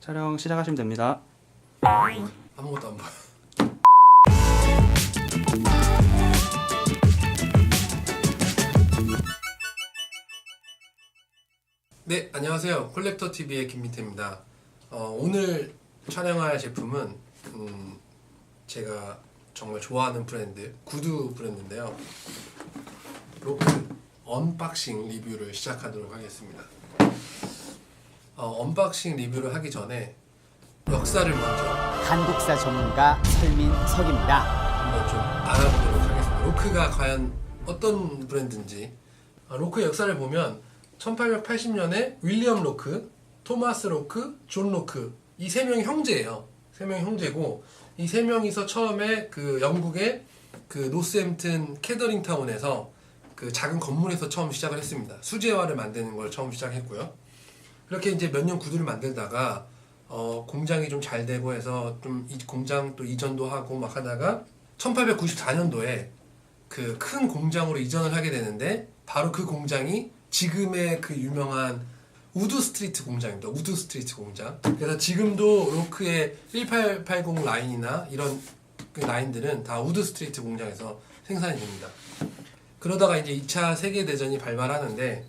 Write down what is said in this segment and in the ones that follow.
촬영 시작하시면 됩니다. 아무것도 안 보여. 네, 안녕하세요. 콜렉터TV의 김민태입니다. 오늘 촬영할 제품은 제가 정말 좋아하는 브랜드, 구두 브랜드인데요. 로크 언박싱 리뷰를 시작하도록 하겠습니다. 언박싱 리뷰를 하기 전에 역사를 먼저 한국사 전문가 설민석입니다. 한번 좀 알아보도록 하겠습니다. 로크가 과연 어떤 브랜드인지. 로크의 역사를 보면 1880년에 윌리엄 로크, 토마스 로크, 존 로크 이 세 명이 형제예요. 세 명이 형제고 이 세 명이서 처음에 그 영국의 그 노스햄튼 캐더링 타운에서 그 작은 건물에서 처음 시작을 했습니다. 수제화를 만드는 걸 처음 시작했고요. 그렇게 이제 몇 년 구두를 만들다가 공장이 좀 잘 되고 해서 좀 이 공장 또 이전도 하고 막 하다가 1894년도에 그 큰 공장으로 이전을 하게 되는데 바로 그 공장이 지금의 그 유명한 우드 스트리트 공장입니다. 우드 스트리트 공장. 그래서 지금도 로크의 1880 라인이나 이런 그 라인들은 다 우드 스트리트 공장에서 생산이 됩니다. 그러다가 이제 2차 세계대전이 발발하는데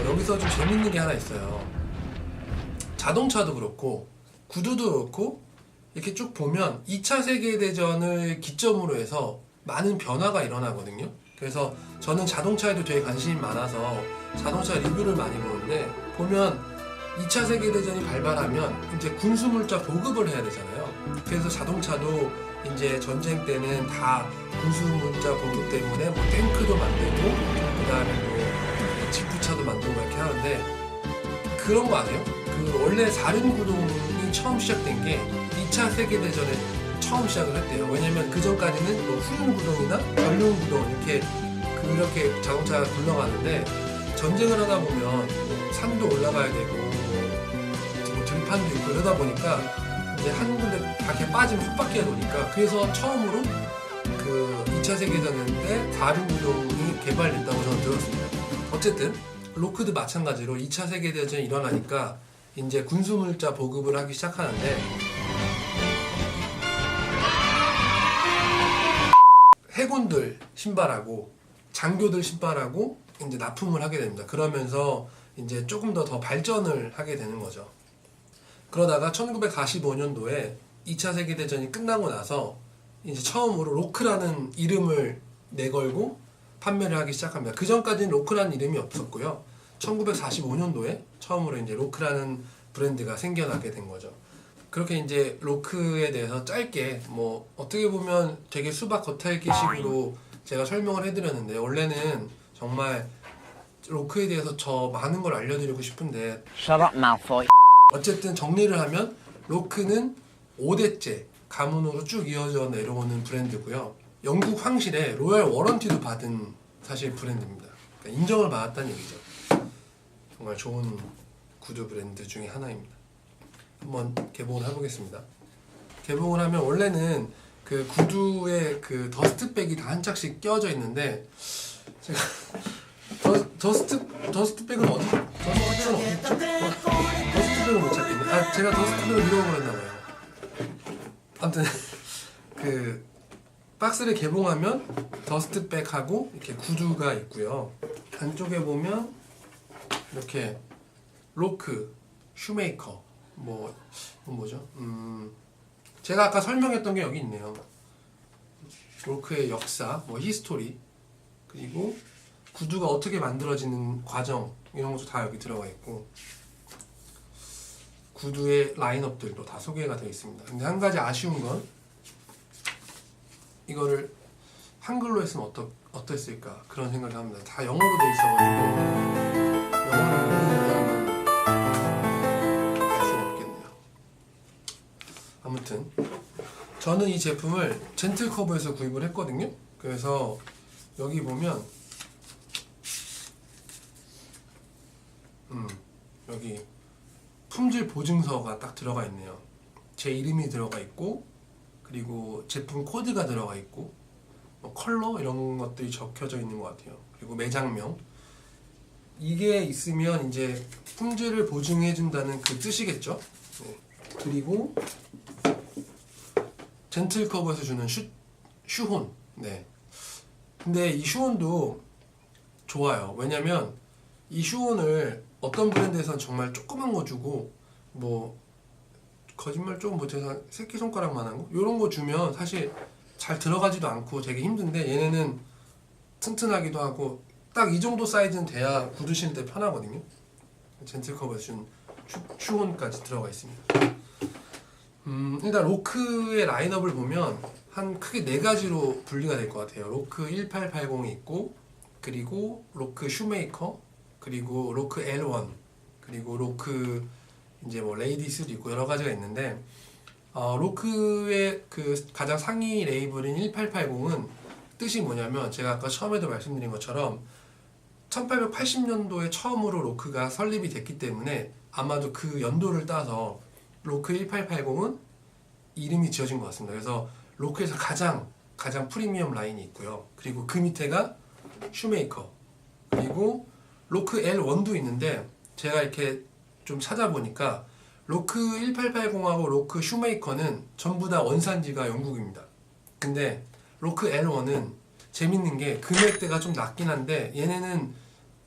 여기서 좀 재밌는 게 하나 있어요. 자동차도 그렇고 구두도 그렇고 이렇게 쭉 보면 2차 세계대전을 기점으로 해서 많은 변화가 일어나거든요. 그래서 저는 자동차에도 되게 관심이 많아서 자동차 리뷰를 많이 보는데 보면 2차 세계대전이 발발하면 이제 군수물자 보급을 해야 되잖아요. 그래서 자동차도 이제 전쟁 때는 다 군수물자 보급 때문에 뭐 탱크도 만들고 그 다음에 뭐 지프차도 만들고 이렇게 하는데 그런 거 아세요? 그 원래 사륜구동이 처음 시작된 게 2차 세계대전에 처음 시작을 했대요. 왜냐면 그 전까지는 뭐 후륜구동이나 전륜구동 그렇게 자동차가 굴러가는데 전쟁을 하다 보면 뭐 산도 올라가야 되고 뭐 들판도 있고 그러다 보니까 이제 한 군데 밖에 빠지면 헛바퀴가 도니까 그래서 처음으로 그 2차 세계대전 때 사륜구동이 개발됐다고 저는 들었습니다. 어쨌든 로크도 마찬가지로 2차 세계대전이 일어나니까 이제 군수물자 보급을 하기 시작하는데 해군들 신발하고 장교들 신발하고 이제 납품을 하게 됩니다. 그러면서 이제 조금 더 발전을 하게 되는 거죠. 그러다가 1945년도에 2차 세계대전이 끝나고 나서 이제 처음으로 로크라는 이름을 내걸고 판매를 하기 시작합니다. 그 전까지는 로크라는 이름이 없었고요. 1945년도에 처음으로 이제 로크라는 브랜드가 생겨나게 된 거죠. 그렇게 이제 로크에 대해서 짧게 뭐 어떻게 보면 되게 수박 겉핥기식으로 제가 설명을 해드렸는데 원래는 정말 로크에 대해서 저 많은 걸 알려드리고 싶은데 Shut up, Malfoy. 어쨌든 정리를 하면 로크는 5대째 가문으로 쭉 이어져 내려오는 브랜드고요. 영국 황실에 로얄 워런티도 받은 사실 브랜드입니다. 그러니까 인정을 받았다는 얘기죠. 정말 좋은 구두 브랜드 중에 하나입니다. 한번 개봉을 해보겠습니다. 개봉을 하면 원래는 그 구두에 그 더스트백이 다 한 짝씩 껴져 있는데 제가 더스트백은 어디? 더스트백은 못 찾겠네. 제가 더스트백을 잃어버렸나봐요. 아무튼 그 박스를 개봉하면 더스트백하고 이렇게 구두가 있고요. 안쪽에 보면 이렇게 로크, 슈메이커 뭐죠? 제가 아까 설명했던 게 여기 있네요. 로크의 역사, 뭐 히스토리, 그리고 구두가 어떻게 만들어지는 과정 이런 것도 다 여기 들어가 있고 구두의 라인업들도 다 소개가 되어 있습니다. 근데 한 가지 아쉬운 건 이거를 한글로 했으면 어땠을까 그런 생각을 합니다. 다 영어로 돼 있어가지고 영어를 모르는 사람은 알 수가 없겠네요. 아무튼 저는 이 제품을 젠틀커브에서 구입을 했거든요. 그래서 여기 보면 여기 품질 보증서가 딱 들어가 있네요. 제 이름이 들어가 있고 그리고 제품 코드가 들어가 있고 뭐 컬러 이런 것들이 적혀져 있는 것 같아요. 그리고 매장명 이게 있으면 이제 품질을 보증해 준다는 그 뜻이겠죠. 네. 그리고 젠틀 커브에서 주는 슈혼. 네. 근데 이 슈혼도 좋아요. 왜냐면 이 슈혼을 어떤 브랜드에서는 정말 조그만 거 주고 뭐 거짓말 조금 못해서 새끼손가락만한 거 이런 거 주면 사실 잘 들어가지도 않고 되게 힘든데 얘네는 튼튼하기도 하고 딱 이 정도 사이즈는 돼야 구두 신을 때 편하거든요. 젠틀컵에서 준 슈혼까지 들어가 있습니다. 일단 로크의 라인업을 보면 한 크게 네 가지로 분리가 될 것 같아요. 로크 1880이 있고 그리고 로크 슈메이커 그리고 로크 L1 그리고 로크 이제 뭐 레이디스도 있고 여러 가지가 있는데 로크의 그 가장 상위 레이블인 1880은 뜻이 뭐냐면 제가 아까 처음에도 말씀드린 것처럼 1880년도에 처음으로 로크가 설립이 됐기 때문에 아마도 그 연도를 따서 로크 1880은 이름이 지어진 것 같습니다. 그래서 로크에서 가장 프리미엄 라인이 있고요. 그리고 그 밑에가 슈메이커 그리고 로크 L1도 있는데 제가 이렇게 좀 찾아보니까 로크 1880하고 로크 슈메이커는 전부 다 원산지가 영국입니다. 근데 로크 L1은 재밌는 게 금액대가 좀 낮긴 한데 얘네는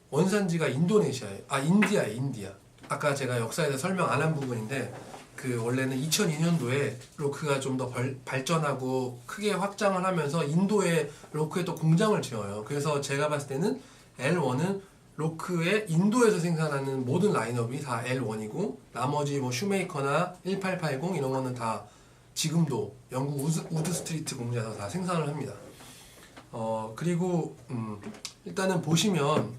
원산지가 인도네시아예요. 인디아. 아까 제가 역사에 대해 설명 안 한 부분인데 그 원래는 2002년도에 로크가 좀 더 발전하고 크게 확장을 하면서 인도에 로크에 또 공장을 지어요. 그래서 제가 봤을 때는 L1은 로크의 인도에서 생산하는 모든 라인업이 다 L1이고 나머지 뭐 슈메이커나 1880 이런 거는 다 지금도 영국 우드 스트리트 공장에서 다 생산을 합니다. 그리고 일단은 보시면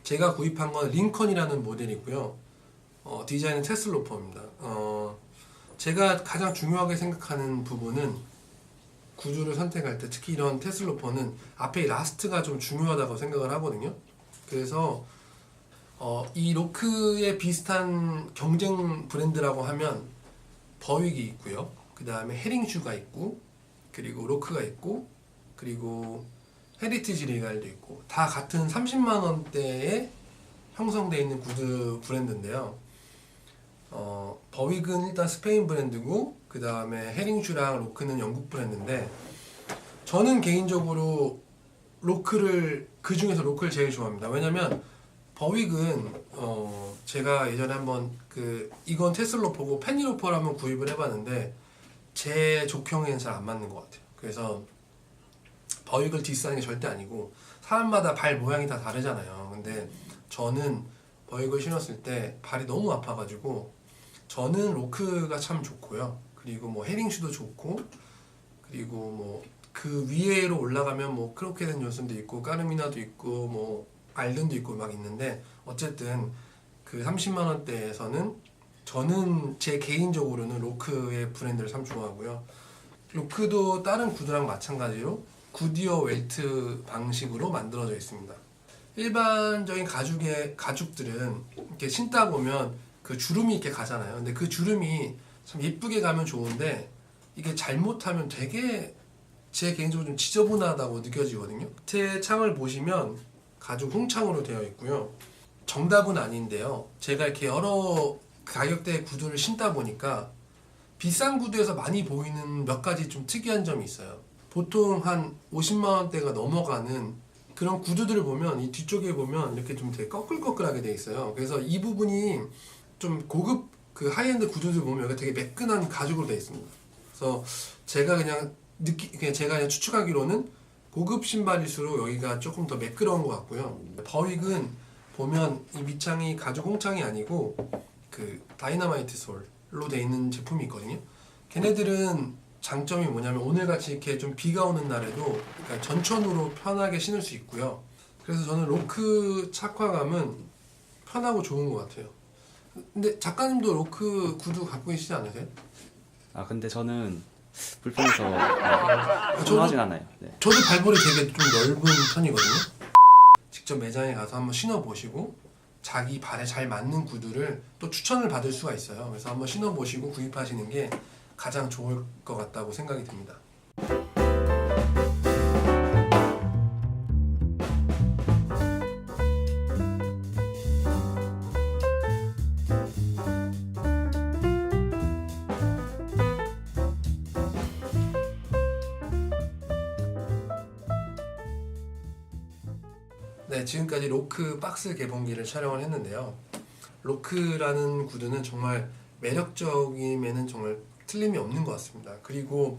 제가 구입한 건 링컨이라는 모델이고요. 디자인은 테슬로퍼입니다. 제가 가장 중요하게 생각하는 부분은 구두를 선택할 때 특히 이런 테슬로퍼는 앞에 라스트가 좀 중요하다고 생각을 하거든요. 그래서 이 로크에 비슷한 경쟁 브랜드라고 하면 버윅이 있고요. 그 다음에 헤링슈가 있고 그리고 로크가 있고 그리고 헤리티지 리갈도 있고 다 같은 30만 원대에 형성되어 있는 구두 브랜드인데요. 버윅은 일단 스페인 브랜드고 그 다음에 헤링슈랑 로크는 영국 브랜드인데 저는 개인적으로 그 중에서 로크를 제일 좋아합니다. 왜냐면 버윅은 제가 예전에 한번 이건 테슬로퍼고 페니로퍼를 한번 구입을 해봤는데 제 족형에는 잘 안 맞는 것 같아요. 그래서 버윅을 디스하는 게 절대 아니고 사람마다 발 모양이 다 다르잖아요. 근데 저는 버윅을 신었을 때 발이 너무 아파가지고 저는 로크가 참 좋고요. 그리고 뭐 헤링슈도 좋고 그리고 뭐 그 위에로 올라가면 뭐 크로케덴 존슨도 있고 까르미나도 있고 뭐 알든도 있고 막 있는데 어쨌든 그 30만 원대에서는 저는 제 개인적으로는 로크의 브랜드를 참 좋아하고요. 로크도 다른 구두랑 마찬가지로 구디어 웰트 방식으로 만들어져 있습니다. 일반적인 가죽들은 이렇게 신다 보면 그 주름이 이렇게 가잖아요. 근데 그 주름이 참 예쁘게 가면 좋은데 이게 잘못하면 되게 제 개인적으로 좀 지저분하다고 느껴지거든요. 밑에 창을 보시면 가죽 홍창으로 되어 있고요. 정답은 아닌데요. 제가 이렇게 여러 가격대의 구두를 신다 보니까 비싼 구두에서 많이 보이는 몇 가지 좀 특이한 점이 있어요. 보통 한 50만 원대가 넘어가는 그런 구두들을 보면 이 뒤쪽에 보면 이렇게 좀 되게 꺼끌꺼끌하게 되어 있어요. 그래서 이 부분이 좀 고급 그 하이엔드 구두들 보면 여기 되게 매끈한 가죽으로 되어 있습니다. 그래서 제가 그냥 추측하기로는 고급 신발일수록 여기가 조금 더 매끄러운 것 같고요. 버윅은 보면 이 밑창이 가죽 홍창이 아니고 그 다이너마이트 솔로 되어 있는 제품이 있거든요. 걔네들은 장점이 뭐냐면 오늘같이 이렇게 좀 비가 오는 날에도 그러니까 전천후로 편하게 신을 수 있고요. 그래서 저는 로크 착화감은 편하고 좋은 것 같아요. 근데 작가님도 로크 구두 갖고 계시지 않으세요? 근데 저는 불편해서 저도- 선호하진 않아요. 네. 저도 발볼이 되게 좀 넓은 편이거든요. 직접 매장에 가서 한번 신어보시고 자기 발에 잘 맞는 구두를 또 추천을 받을 수가 있어요. 그래서 한번 신어보시고 구입하시는 게 가장 좋을 것 같다고 생각이 듭니다. 네, 지금까지 로크 박스 개봉기를 촬영을 했는데요. 로크라는 구두는 정말 매력적임에는 정말 틀림이 없는 것 같습니다. 그리고